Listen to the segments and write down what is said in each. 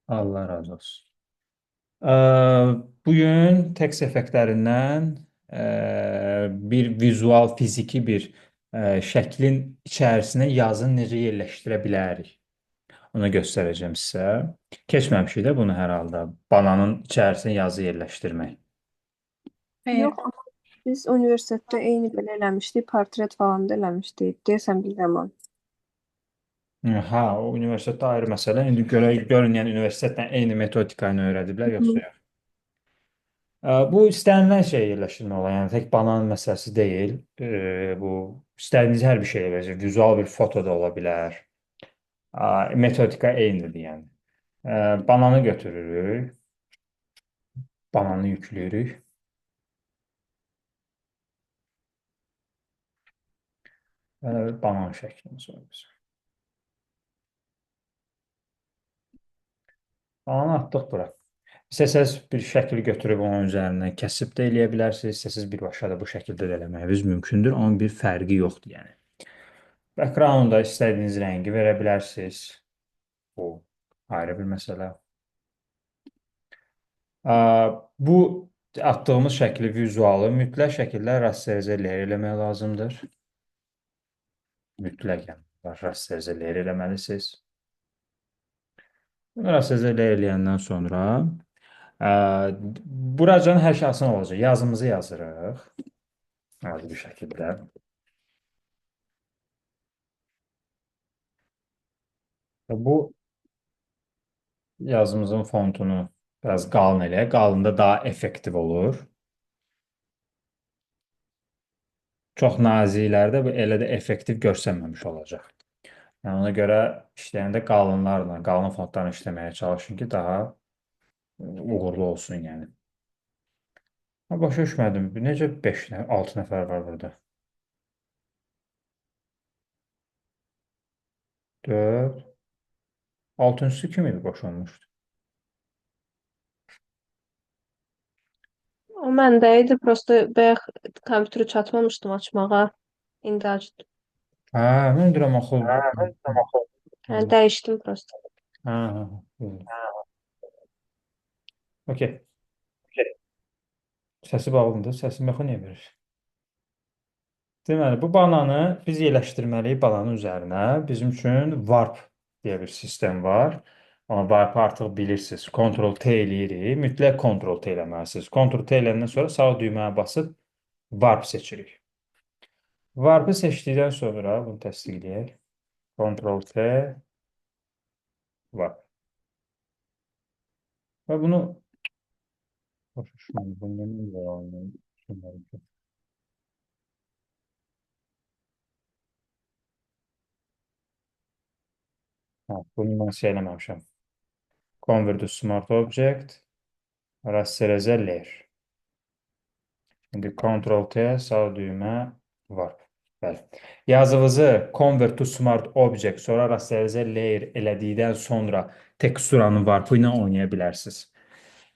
Allah razı olsun. Ee, Bugün tekst effektlərindən bir vizual, fiziki bir şəklin içərisinə yazı necə yerləşdirə bilərik? Onu göstərəcəm sizə. Keçməmişik də bunu hər halda. Bananın içərisinə yazı yerləşdirmək. Yox, amma biz universitetdə eyni belə eləmişdik, portret falan da eləmişdik. Deyəsən bir zaman. Ha, o universitetdə ayrı məsələ. İndi görün, yəni universitetlə eyni metodika ilə öyrədiblər, yoxsa Hı. yox? Bu istənilən şey yerləşdirmək olar. Yəni tək banan məsələsi deyil. Bu istədiyiniz hər bir şey eləcək. Vizual bir foto da ola bilər. Metodika eynidir yəni. Bananı götürürük. Bananı yüklüyürük. Banan şəklini soruşuyoruz. Bananı atdıq bura. İstəsəz bir şəkil götürüb onun üzərindən kəsib də eləyə bilərsiniz. İstəsəz birbaşa da bu şəkildə də eləməyiniz mümkündür. Onun bir fərqi yoxdur yəni. Background-da istədiyiniz rəngi verə bilərsiniz. Bu ayrı bir məsələ. Bu atdığımız şəkli, vizualı mütləq şəkildə rasterize eləmək lazımdır. Mütləq yəni rasterize eləməlisiniz. Bunu rasterize eləyəndən sonra buracan hər şey asan olacaq. Yazımızı yazırıq. Adi bir şəkildə. Və bu yazımızın fontunu biraz qalın eləyək. Qalında daha effektiv olur. Çox naziklərdə bu elə də effektiv görsənməmiş olacaq. Yəni ona görə işləyəndə qalınlarla, qalın fontlarla işləməyə çalışın ki, daha uğurlu olsun yəni. Başa düşmədim. Necə 5 nəfər, 6 nəfər var burada? 4. Altıncısı kim idi boşanmışdı? O məndə idi, prosta bayaq kompüteri çatmamışdım açmağa. İndi açdım. Hə, mən deyirəm axı. Yəni dəyişdim prosta. Hə, hə. Okey. Səsi bağlıdır. Səsi yox niyə verir? Deməli, bu bananı biz yerləşdirməliyik bananın üzərinə. Bizim üçün warp deyə bir sistem var. Amma warp artıq bilirsiniz. Ctrl-T eləyirik. Mütləq Ctrl-T eləməlisiniz. Ctrl-T eləyəndən sonra sağ düyməyə basıb warp seçirik. Warp-ı seçdikdən sonra bunu təsdiqləyək. Ctrl-T, warp. Və bunu başa düşmədim. Bunu nə var? Bunu mən şey eləməmişəm. Convert to Smart Object, rasterize layer. İndi Ctrl-T, sağ düymə, warp. Bəli. Yazınızı Convert to Smart Object, sonra rasterize layer elədikdən sonra teksturanın warp ilə oynaya bilərsiniz.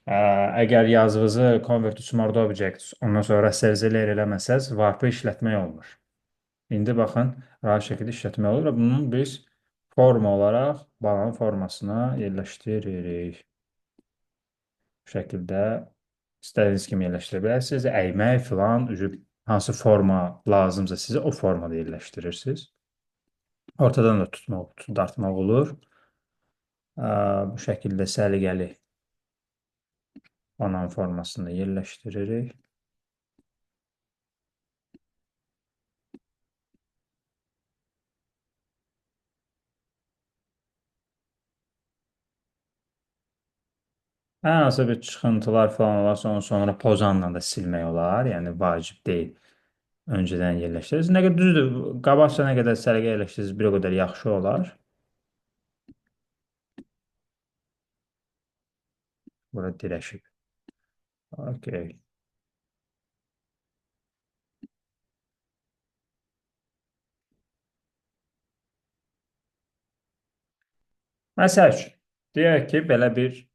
Əgər yazınızı Convert to Smart Object, ondan sonra rasterize layer eləməsəz, warp-ı işlətmək olmur. İndi baxın, rahat şəkildə işlətmək olur və bunun biz forma olaraq banan formasına yerləşdiririk. Bu şəkildə istədiyiniz kimi yerləşdirə bilərsiniz. Əymək filan, hansı forma lazımsa sizə o formada yerləşdirirsiniz. Ortadan da tutmaq, dartmaq olur. Bu şəkildə səliqəli banan formasında yerləşdiririk. Ən hansı bir çıxıntılar falan olarsa onu sonra pozanla da silmək olar. Yəni vacib deyil. Öncədən yerləşdiririz. Nə qədər düzdür, qabaqca nə qədər səliqə yerləşdiririz, bir o qədər yaxşı olar. Bura dirəşib. Okey. Məsəl üçün, deyək ki, belə bir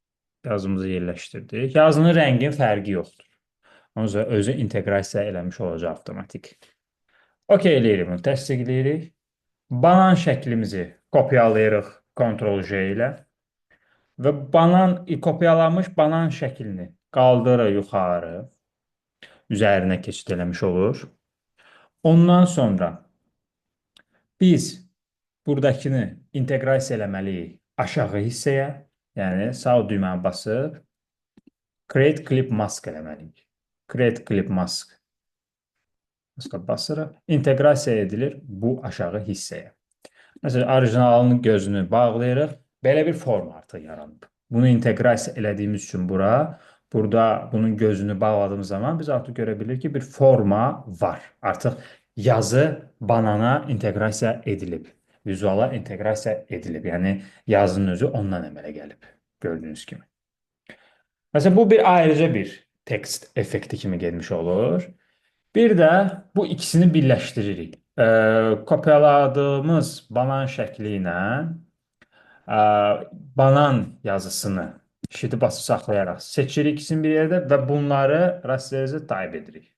yazımızı yerləşdirdik. Yazının rəngin fərqi yoxdur. Onu özü inteqrasiya eləmiş olacaq avtomatik. Okey eləyirik bunu, təsdiqləyirik. Banan şəklimizi kopyalayırıq Ctrl-J ilə. və banan kopyalanmış banan şəklini qaldırır yuxarı, üzərinə keçid eləmiş olur. Ondan sonra biz buradakını inteqrasiya eləməliyik aşağı hissəyə, yəni sağ düyməni basıb Create Clip Mask eləməliyik. Create Clip Mask basırıq. İnteqrasiya edilir bu aşağı hissəyə. Məsələn, orijinalının gözünü bağlayırıq. Belə bir forma artıq yaranıb. Bunu inteqrasiya elədiyimiz üçün burada bunun gözünü bağladığımız zaman biz artıq görə bilirik ki, bir forma var. Artıq yazı banana inteqrasiya edilib. Vizuala inteqrasiya edilib. Yəni yazının özü ondan əmələ gəlib. Gördüyünüz kimi. Məsələn, bu bir ayrıca bir tekst effekti kimi gelmiş olur. Bir də bu ikisini birləşdiririk. Kopyaladığımız banan şəkli ilə ə, banan yazısını shift'i basıb saxlayaraq seçirik ikisini bir yerdə və bunları rasterize taib edirik.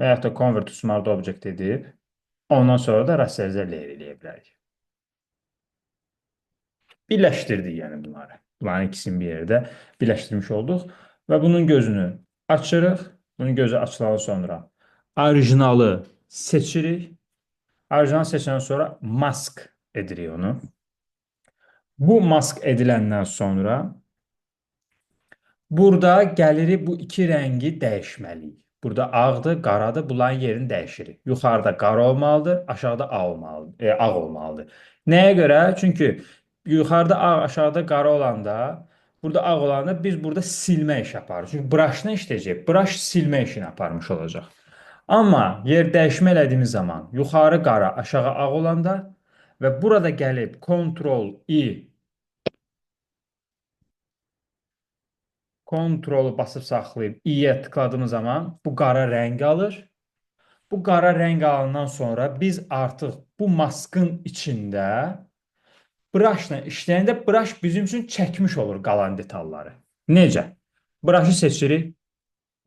Və yaxud da convert to smart object edib ondan sonra da rasterize layer eləyə bilərik. Birləşdirdik yəni bunları. Bunların ikisini bir yerdə birləşdirmiş olduq və bunun gözünü açırıq. Bunun gözü açılandan sonra orijinalı seçirik. Orijinal seçəndən sonra mask edirik onu. Bu mask ediləndən sonra burada gəlirik bu iki rəngi dəyişməliyik. Burada ağdır, qaradır, bunların yerini dəyişirik. Yuxarıda qara olmalıdır, aşağıda ağ olmalıdır. Nəyə görə? Çünki yuxarıda ağ, aşağıda qara olanda, burada ağ olanda biz burada silmə işi aparırıq. Çünki brush-la işləyəcək, brush silmə işini aparmış olacaq. Amma yer dəyişmə elədiyimiz zaman yuxarı qara, aşağı ağ olanda və burada gəlib Ctrl-I Ctrl-u basıb saxlayıb i-yə tıkladığımız zaman bu qara rəng alır. Bu qara rəng alandan sonra biz artıq bu maskın içində brushla işləyəndə brush bizim üçün çəkmiş olur qalan detalları. Necə? Brush'ı seçirik.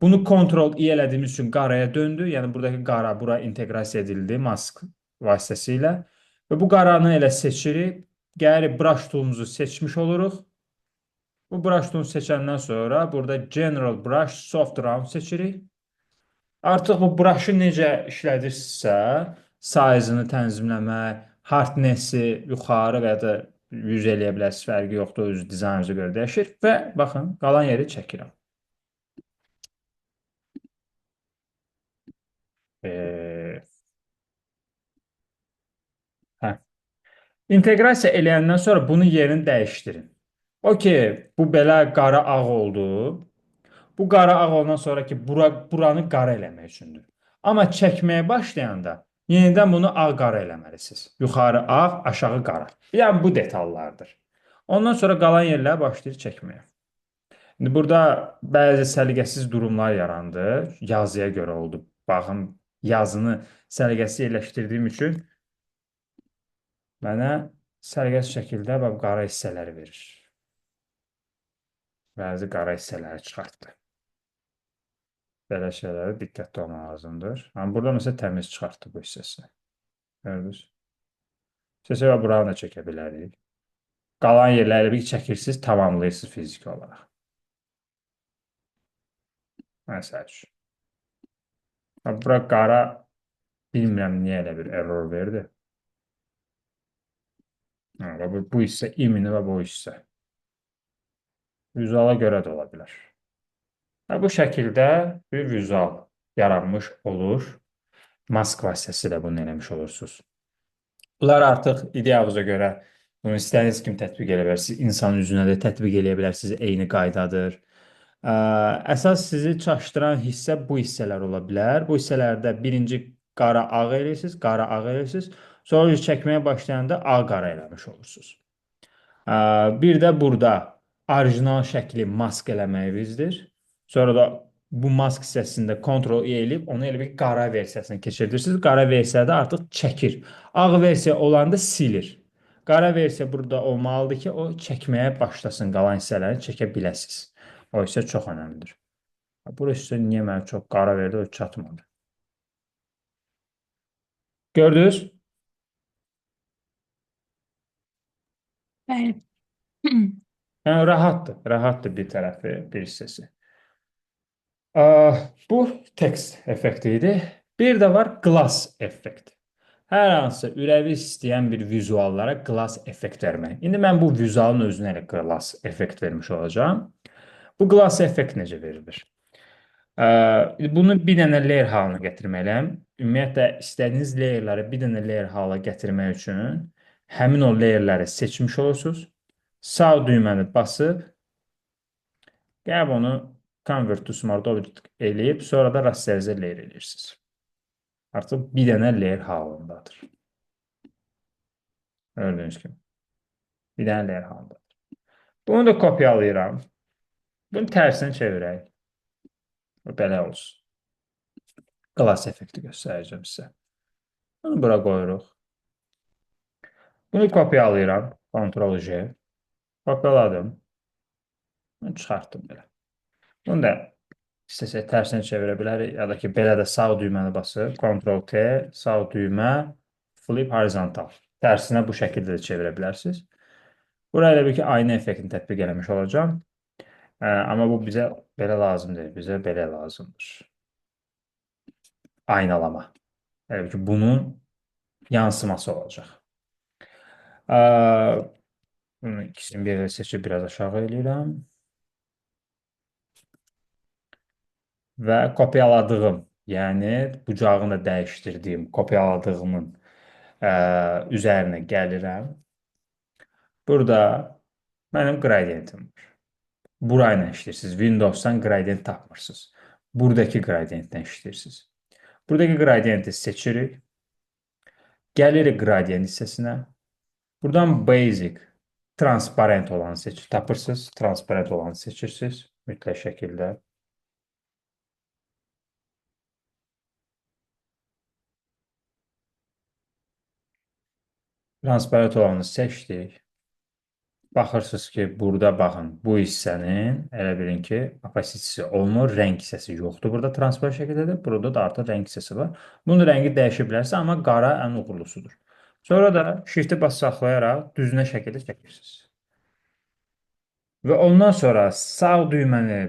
Bunu Ctrl-I elədiyimiz üçün qaraya döndü. Yəni buradakı qara bura inteqrasiya edildi mask vasitəsilə. Və bu qaranı elə seçirik. Gəlirik brush toolumuzu seçmiş oluruq. Bu brush toolunu seçəndən sonra burada General Brush Soft Round seçirik. Artıq bu brush'ı necə işlədirsinizsə, size-ını tənzimləmək, hardness-i yuxarı və ya da 100 eləyə bilərsiniz, fərqi yoxdur, öz dizaynınıza görə dəyişir və baxın, qalan yeri çəkirəm. Hə. İnteqrasiya eləyəndən sonra bunun yerini dəyişdirin. Okey, bu belə qara ağ oldu. Bu qara ağ olandan sonra ki, buranı qara eləmək üçündür. Amma çəkməyə başlayanda yenidən bunu ağ-qara eləməlisiniz. Yuxarı ağ, aşağı qara. Yəni bu detallardır. Ondan sonra qalan yerləri başlayır çəkməyə. İndi burada bəzi səliqəsiz durumlar yarandı. Yazıya görə oldu. Baxın, yazını səliqəsiz yerləşdirdiyim üçün mənə səliqəsiz şəkildə qara hissələri verir. Bəzi qara hissələri çıxartdı. Belə şeylərə diqqətli olmaq lazımdır. Amma burada məsələn təmiz çıxartdı bu hissəsini. Gördünüz? İstəsə buranı da çəkə bilərik. Qalan yerləri bir çəkirsiniz, tamamlayırsınız fiziki olaraq. Məsəl üçün. Bura qara bilmirəm niyə elə bir error verdi. Bu hissə imini və bu hissə. Vizuala görə də ola bilər. Bu şəkildə bir vizual yaranmış olur. Mask vasitəsilə bunu eləmiş olursunuz. Bunlar artıq idealınıza görə bunu istədiyiniz kimi tətbiq edə bilərsiniz. İnsan üzünə də tətbiq edə bilərsiniz. Eyni qaydadır. Əsas sizi çaşdıran hissə bu hissələr ola bilər. Bu hissələrdə birinci qara ağ eləyirsiniz, qara ağ eləyirsiniz. Sonra çəkməyə başlayanda ağ-qara eləmiş olursunuz. Bir də burada orijinal şəkli mask eləməyinizdir. Sonra da bu mask hissəsində Ctrl-E eləyib onu elə bir qara versiyasına keçirirsiniz. Qara versiyada artıq çəkir. Ağ versiya olanda silir. Qara versiya burada olmalıdır ki, o çəkməyə başlasın, qalan hissələri çəkə biləsiniz. O hissə çox önəmlidir. Burası niyə mənə çox qara verdi, o çatmadı. Gördünüz? Bəli. Yəni rahatdır, rahatdır bir tərəfi, bir hissəsi. Bu tekst effekti idi. Bir də var glass effekt. Hər hansısa ürəyi istəyən bir vizuallara glass effekt vermək. İndi mən bu vizualın özünə elə glass effekt vermiş olacağam. Bu glass effekt necə verilir? Bunu bir dənə layer halına gətirməliyəm. Ümumiyyətlə, istədiyiniz layerləri bir dənə layer hala gətirmək üçün həmin o layerləri seçmiş olursunuz. Sağ düyməni basıb, gəlib onu Convert to Smart Object eləyib, sonra da rasterize layer eləyirsiniz. Artıq bir dənə layer halındadır. Gördüyünüz kimi. Bir dənə layer halındadır. Bunu da kopyalayıram. Bunu tərsini çevirək. Belə olsun. Glass effekti göstərəcəm sizə. Bunu bura qoyuruq. Bunu kopyalayıram. Ctrl-J. Kopyaladım. Bunu çıxartdım belə. Bunu da istəsək tərsinə çevirə bilərik. Ya da ki, belə də sağ düyməni basıb, Ctrl-T, sağ düymə, flip horizontal. Tərsinə bu şəkildə də çevirə bilərsiniz. Buraya elə bir ki, ayna effektini tətbiq eləmiş olacağım. Amma bu bizə belə lazım deyil. Bizə belə lazımdır. Aynalama. Elə bir ki, bunun yansıması olacaq. Bunun ikisini bir yerə seçib biraz aşağı eləyirəm. Və kopyaladığım, yəni bucağını da dəyişdirdiyim, kopyaladığımın üzərinə gəlirəm. Burada mənim qradiyentim var. Burayla işləyirsiniz. Windows'dan qradiyent tapmırsınız. Buradakı qradiyentdən işləyirsiniz. Buradakı qradiyenti seçirik. Gəlirik qradiyent hissəsinə. Buradan basic, transparent olanı tapırsınız. Transparent olanı seçirsiniz mütləq şəkildə. Transparent olanı seçdik. Baxırsınız ki, burada baxın, bu hissənin elə bilin ki, opasitesi olmur, rəng hissəsi yoxdur. Burada transparent şəkildədir, burada da artıq rəng hissəsi var. Bunun rəngi dəyişə bilərsə, amma qara ən uğurlusudur. Sonra da shift-i bas saxlayaraq düzünə şəkildə çəkirsiniz. Və ondan sonra sağ düyməni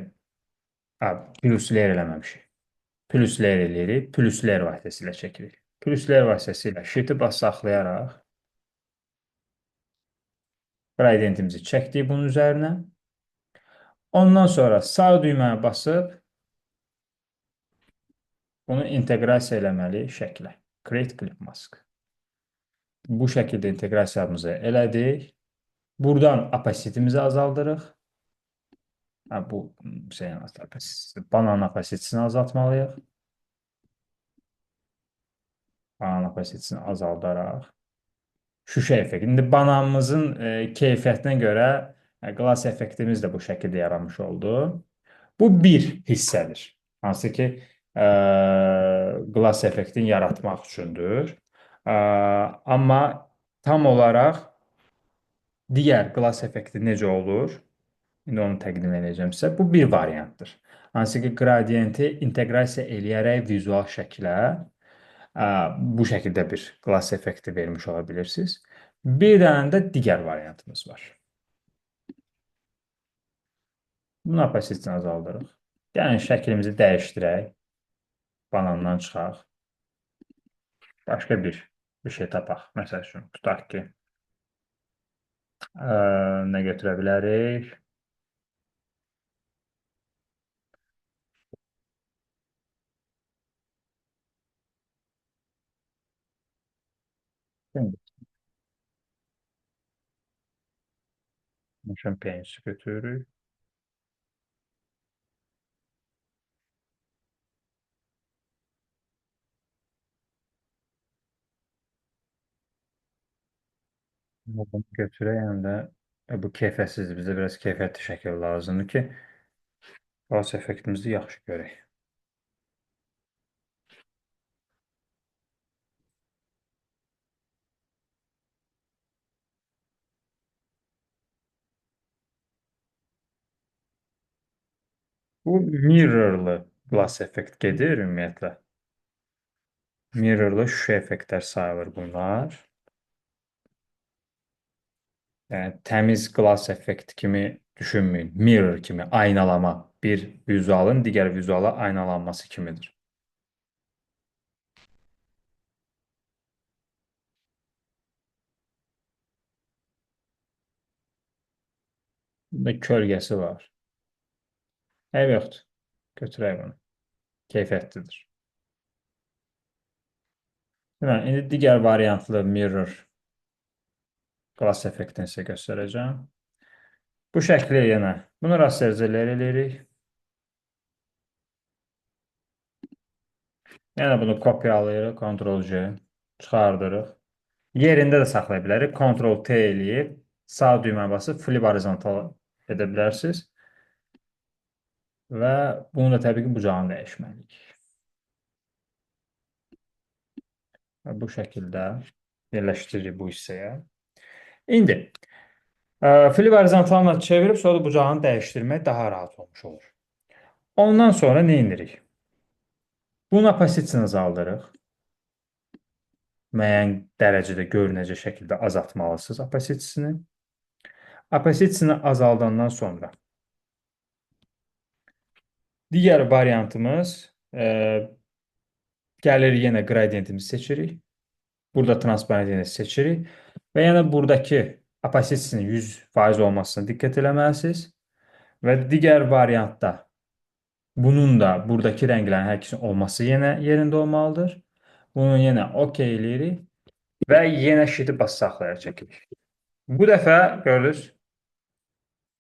plusler eləməmişik. Plusler eləyirik, plusler vasitəsilə çəkirik. Plusler vasitəsilə shift-i bas saxlayaraq gradiyentimizi çəkdik bunun üzərinə. Ondan sonra sağ düyməni basıb bunu inteqrasiya eləməli şəklə. Create Clip Mask. Bu şəkildə inteqrasiyamızı elədik. Buradan opasitimizi azaldırıq. Bu banan opasitisini azaltmalıyıq. Banan opasitisini azaldaraq. Şüşə effekti. İndi bananımızın keyfiyyətinə görə glass effektimiz də bu şəkildə yaranmış oldu. Bu bir hissədir. Hansı ki, glass effektini yaratmaq üçündür. Amma tam olaraq digər glass effekti necə olur? İndi onu təqdim edəcəm sizə. Bu bir variantdır. Hansı ki, qradiyenti inteqrasiya eləyərək vizual şəklə bu şəkildə bir glass effekti vermiş ola bilirsiniz. Bir dənə də digər variantımız var. Bunun opasitesini azaldırıq. Yəni, şəklimizi dəyişdirək. Banandan çıxaq. Başqa bir şey tapaq. Məsəl üçün, tutaq ki, nə götürə bilərik? Motion Paints götürürük. Bunu götürək, həm də bu keyfiyyətsizdir. Bizə biraz keyfiyyətli şəkil lazımdır ki, glass effektimizi yaxşı görək. Bu mirrorlı glass effekt gedir ümumiyyətlə. Mirrorlı şüşə effektlər sayılır bunlar. Yəni təmiz qlas effekti kimi düşünməyin. Mirror kimi aynalama bir vizualın digər vizuala aynalanması kimidir. Bunda kölgəsi var. Eyb yoxdur. Götürək bunu. Keyfiyyətlidir. Deməli, indi digər variantlı mirror qlas effektini sizə göstərəcəm. Bu şəkli yenə bunu rasterizələr eləyirik. Yəni bunu kopyalayırıq, Ctrl+C çıxardırıq. Yerində də saxlaya bilərik. Ctrl+T eləyib sağ düymə basıb flip horizontal edə bilərsiniz. Və bunu da təbii ki, bucağını dəyişməliyik. Və bu şəkildə yerləşdiririk bu hissəyə. İndi flip horizontalına çevirib sonra da bucağını dəyişdirmək daha rahat olmuş olur. Ondan sonra nə edirik? Bunun opasitesini azaldırıq. Müəyyən dərəcədə görünəcək şəkildə azaltmalısınız opasitesini. Opasitesini azaldandan sonra digər variantımız gəlir yenə qradientimizi seçirik. Burada transparentini seçirik və yəni buradakı opasitesinin 100% olmasına diqqət eləməlisiniz və digər variantda bunun da buradakı rənglərin hər ikisinin olması yenə yerində olmalıdır. Bunu yenə OK eləyirik və yenə şiti bas saxlayaraq çəkirik. Bu dəfə gördünüz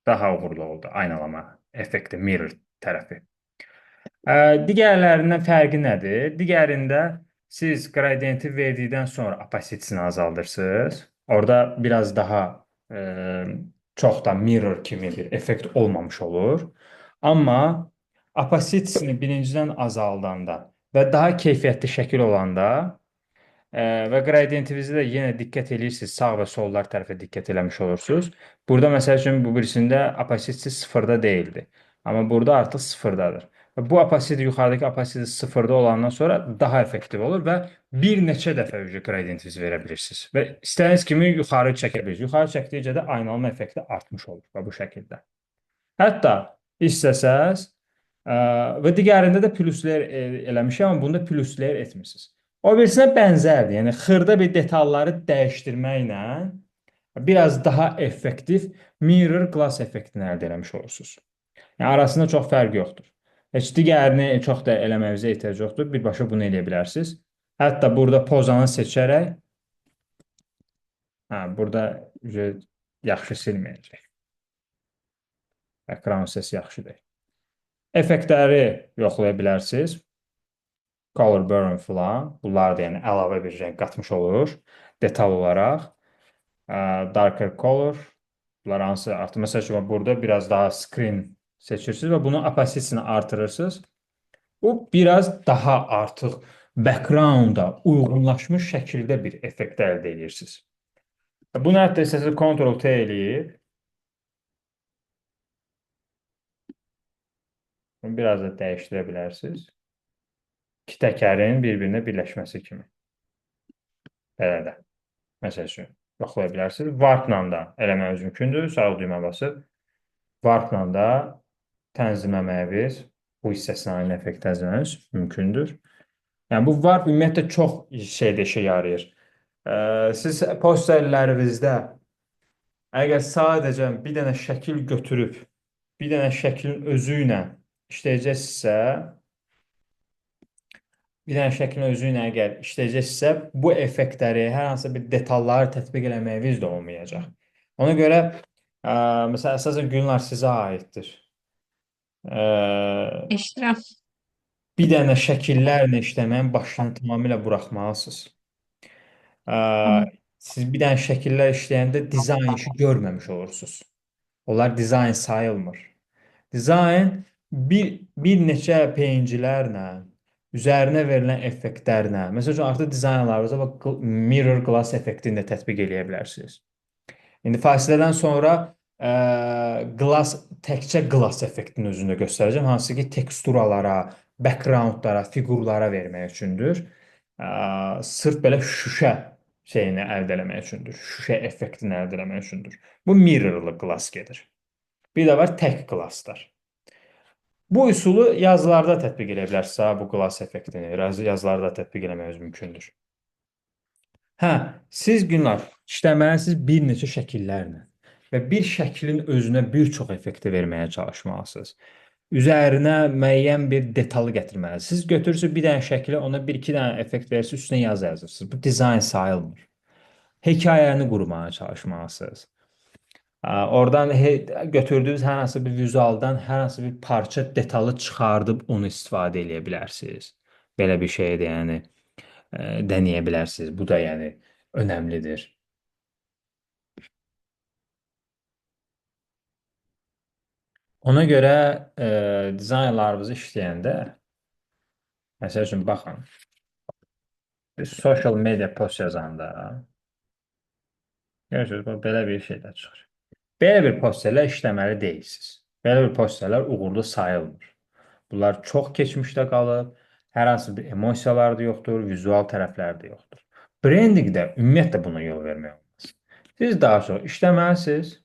daha uğurlu oldu aynalama effekti, mirror tərəfi. Digərlərindən fərqi nədir? Digərində siz qradienti verdikdən sonra opasitesini azaldırsınız. Orada biraz daha çox da mirror kimi bir effekt olmamış olur. Amma opasitesini birincidən azaldanda və daha keyfiyyətli şəkil olanda və qradientinizi də yenə diqqət edirsiniz, sağ və sollar tərəfə diqqət eləmiş olursunuz. Burada məsəl üçün bu birisində opasitesi sıfırda deyildi. Amma burada artıq sıfırdadır. Bu opasite yuxarıdakı opasite sıfırda olandan sonra daha effektiv olur və bir neçə dəfə qradientinizi verə bilirsiniz. Və istədiyiniz kimi yuxarı çəkə bilirsiniz. Yuxarı çəkdikcə də aynalama effekti artmış olur və bu şəkildə. Hətta istəsəz və digərində də pluslər eləmişəm, amma bunda pluslər etmirsiniz. O birisinə bənzərdir. Yəni xırda bir detalları dəyişdirməklə biraz daha effektiv mirror glass effektini əldə etmiş olursunuz. Yəni arasında çox fərq yoxdur. Heç digərini çox da eləməyinizə ehtiyac yoxdur. Birbaşa bunu eləyə bilərsiniz. Hətta burada pozanı seçərək burada yaxşı silməyəcək. Ekran səsi yaxşıdır. Effektləri yoxlaya bilərsiniz. Color burn filan. Bunlar da yəni əlavə bir rəng qatmış olur. Detal olaraq. Darker color. Bunlar hansı artıq. Məsəl üçün burada biraz daha screen seçirsiniz və bunun opacitesini artırırsınız. Bu biraz daha artıq background-a uyğunlaşmış şəkildə bir effekt əldə edirsiniz. Bunu hətta istəsəniz Ctrl+T eləyib biraz da dəyişdirə bilərsiniz. İki təkərin bir-birinə birləşməsi kimi. Belə də. Məsəl üçün, yoxlaya bilərsiniz. Warp-la da eləməniz mümkündür. Sağ düymə basıb. Warp-la da tənzimləməyiniz, bu hissəsinə aynı effekt tənzimləməyiniz mümkündür. Yəni, bu Warp ümumiyyətlə çox şeydə işə yarayır. Siz posterlərinizdə əgər sadəcə bir dənə şəkil götürüb, bir dənə şəklin özü ilə işləyəcəksə, bu effektləri, hər hansı bir detalları tətbiq eləməyiniz də olmayacaq. Ona görə, məsələn, əsasən günlər sizə aiddir. İştirəm. Bir dənə şəkillərlə işləməyin başını tamamilə buraxmalısınız. Siz bir dənə şəkillər işləyəndə dizayn işi görməmiş olursunuz. Onlar dizayn sayılmır. Dizayn bir neçə peyincilərlə, üzərinə verilən effektlərlə, məsəl üçün, artıq dizaynlarınızda mirror glass effektini də tətbiq eləyə bilərsiniz. İndi fasilədən sonra təkcə glass effektinin özünü göstərəcəm, hansı ki, teksturalara, backgroundlara, fiqurlara vermək üçündür. Sırf belə şüşə şeyini əldə eləmək üçündür. Şüşə effektini əldə eləmək üçündür. Bu mirrorlı glass gedir. Bir də var tək glasslar. Bu üsulu yazılarda tətbiq edə bilərsiniz. Bu glass effektini yazılarda tətbiq eləmək mümkündür. Hə, siz Günlar işləməlisiniz bir neçə şəkillərlə və bir şəklin özünə bir çox effekti verməyə çalışmalısınız. Üzərinə müəyyən bir detalı gətirməlisiniz. Siz götürürsünüz bir dənə şəklə, ona bir iki dənə effekt verirsiniz, üstünə yazı yazırsınız. Bu dizayn sayılmır. Hekayəni qurmağa çalışmalısınız. Oradan götürdüyünüz hər hansı bir vizualdan hər hansı bir parça detalı çıxardıb onu istifadə edə bilərsiniz. Belə bir şeydə yəni deneyə bilərsiniz. Bu da yəni önəmlidir. Ona görə dizaynlarınızı işləyəndə məsəl üçün baxın, bir social media post yazanda görürsünüz, belə bir şeylər çıxır. Belə bir posterlər işləməli deyilsiniz. Belə bir posterlər uğurlu sayılmır. Bunlar çox keçmişdə qalıb, hər hansı bir emosiyalar da yoxdur, vizual tərəfləri də yoxdur. Brendinqdə ümumiyyətlə buna yol vermək olmaz. Siz daha çox işləməlisiniz.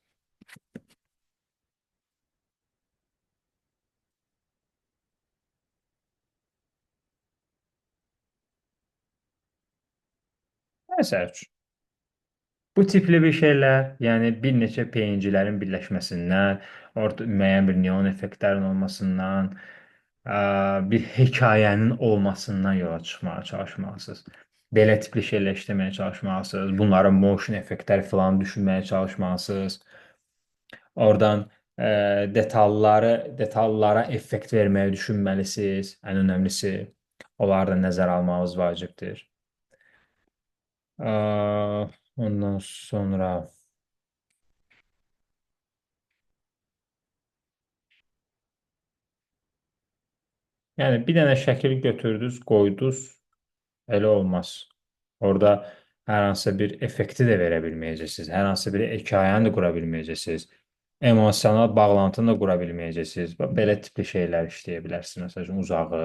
Məsəl üçün, bu tipli bir şeylər, yəni bir neçə peyincilərin birləşməsindən, orada müəyyən bir neon effektlərin olmasından, bir hekayənin olmasından yola çıxmağa çalışmalısınız. Belə tipli şeylər işləməyə çalışmalısınız. Bunların motion effektləri falan düşünməyə çalışmalısınız. Oradan detallara effekt verməyi düşünməlisiniz. Ən önəmlisi, onları da nəzərə almağınız vacibdir. Ondan sonra yəni bir dənə şəkil götürdünüz, qoydunuz, elə olmaz. Orada hər hansı bir effekti də verə bilməyəcəksiniz. Hər hansı bir hekayəni də qura bilməyəcəksiniz. Emosional bağlantını da qura bilməyəcəksiniz. Belə tipli şeylər işləyə bilərsiniz. Məsələn, uzağı,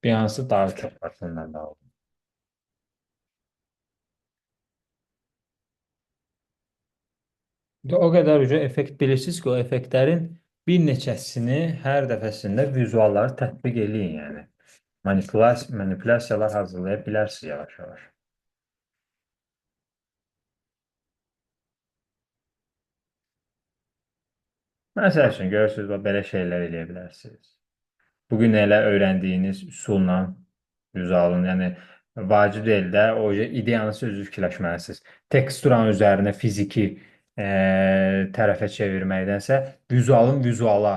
bir hansı daha çox vaxtından da aldım. O qədər effekt bilirsiniz ki, o effektlərin bir neçəsini hər dəfəsində vizualları tətbiq eləyin, yəni. Manipulyasiyalar hazırlaya bilərsiniz yavaş-yavaş. Məsəl üçün, görürsünüz, belə şeylər eləyə bilərsiniz. Bugün elə öyrəndiyiniz üsulla vizualın, yəni vacib deyil də, o ideyanı sözü fikirləşməlisiniz. Teksturanın üzərinə fiziki tərəfə çevirməkdənsə, vizualın vizuala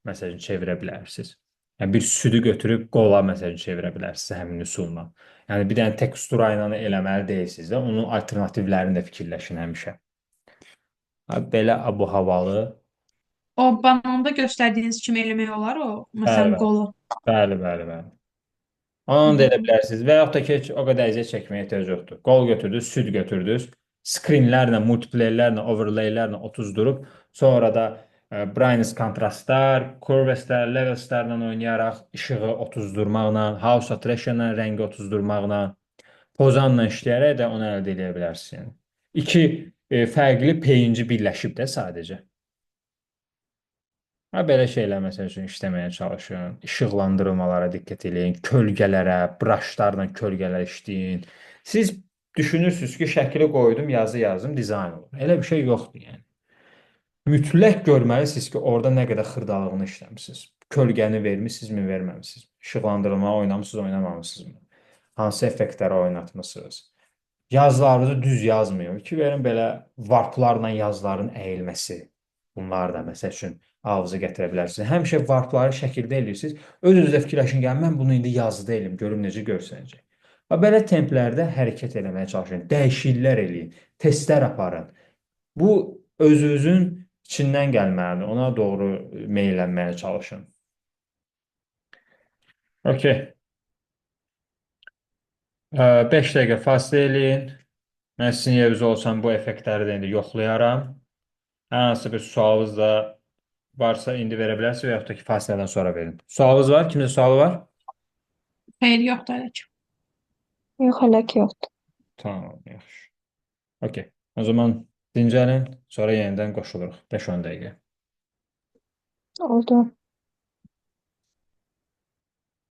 məsələn çevirə bilərsiniz. Yəni bir südü götürüb qola məsələn çevirə bilərsiniz həmin üsulla. Yəni bir dənə tekstura ilə eləməli deyilsiniz də, onun alternativlərini də fikirləşin həmişə. Belə abu-havalı. O bananda göstərdiyiniz kimi eləmək olar o, Bəli, məsələn, bəli. qolu. Bəli. Onu da edə bilərsiniz. Və yaxud da ki, heç o qədər əziyyət çəkməyə ehtiyac yoxdur. Qol götürdünüz, süd götürdünüz, screenlərlə, multiplayerlərlə, overlaylərlə otuzdurub, sonra da brightness kontrastlar, curveslər, levelslərlə oynayaraq, işığı otuzdurmaqla, house saturation-la rəngi otuzdurmaqla, pozanla işləyərək də onu əldə edə bilərsiniz. Yəni. İki fərqli peyinci birləşib də sadəcə. Belə şeylər məsəl üçün işləməyə çalışın. İşıqlandırmalara diqqət edin, kölgələrə, brashlarla kölgələr işləyin. Siz düşünürsünüz ki, şəkili qoydum, yazı yazdım, dizayn olur. Elə bir şey yoxdur yəni. Mütləq görməlisiniz ki, orada nə qədər xırdalığını işləmisiniz. Kölgəni vermisinizmi, verməmisiniz. İşıqlandırma oynamısınız, oynamamısınızmı? Hansı effektləri oynatmısınız? Yazılarınızı düz yazmıyor ki, verin belə varplarla yazıların əyilməsi. Bunlar da məsəl üçün ağzı gətirə bilərsiniz. Həmişə varpları şəkildə eləyirsiniz. Öz-özünüzə fikirləşin, yəni mən bunu indi yazıda eləyim, görüm necə görsənəcək. Belə templərdə hərəkət eləməyə çalışın, dəyişikliklər eləyin, testlər aparın. Bu özünüzün içindən gəlməlidir. Ona doğru meylənməyə çalışın. Okey. 5 dəqiqə fasilə eləyin. Mən sizin yerinizə olsam bu effektləri də indi yoxlayaram. Hər hansı bir sualınız da varsa indi verə bilərsiniz və yaxud da ki, fasilədən sonra verin. Sualınız var? Kimdə sualı var? Xeyr, yoxdur hələ ki. Yox, hələ ki yoxdur. Tamam, yaxşı. Okey. O zaman dincəlin, sonra yenidən qoşuluruq. 5-10 dəqiqə. Oldu.